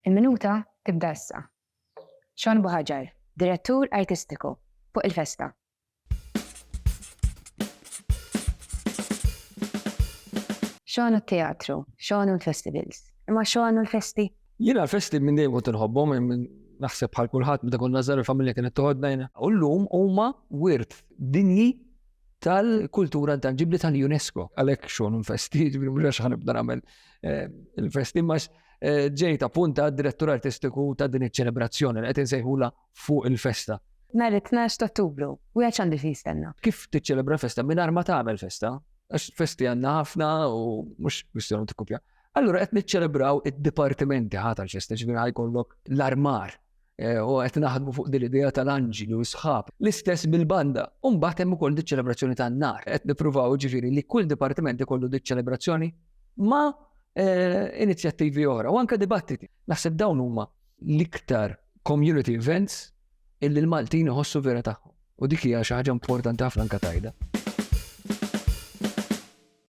Il-minuta tibda issa. Buhagiar, direttur artistiku fuq il-festa. X'għanu t-teatru, x'għanu l-festivals, imma x'għanu l-festi? Jiena l-festi minn dejjem kont inħobbhom, naħseb bħal kulħadd meta konna żgħar il-familja kienet toħodna jiena. U llum huma wirt dinji tal-kultura intangibbli tal-UNESCO. Għalhekk xogħol festi, ġifieri mhux għax ħanibda nagħmel il-festi, ma ġejt appunta direttur artistiku ta' din iċ-ċelebrazzjoni li qed insejħula fuq il-festa. Nhar it-12 ta' Ottubru, u għax għandi fistenna. Kif tiċċelebra festa mingħajr ma tagħmel festa? Għax festi għandna ħafna u mhux kwistjoni tikkupja. Allura qed niċċelebraw id-dipartimenti tal-festa, ġifieri ħajkollok l-armar u qed naħdmu fuq din l-idea tal-anġili u sħab. L-istess bil-banda. U mbagħad hemm ukoll ċelebrazzjoni tan-nar. Qed nippruvaw ġifieri li kull dipartiment ikollu ċelebrazzjoni ma' inizjattivi oħra u anke dibattiti. Naħseb dawn huma l-iktar community events illi l-Maltin iħossu vera tagħhom. U dik hija xi ħaġa importanti ħafna anke tajda.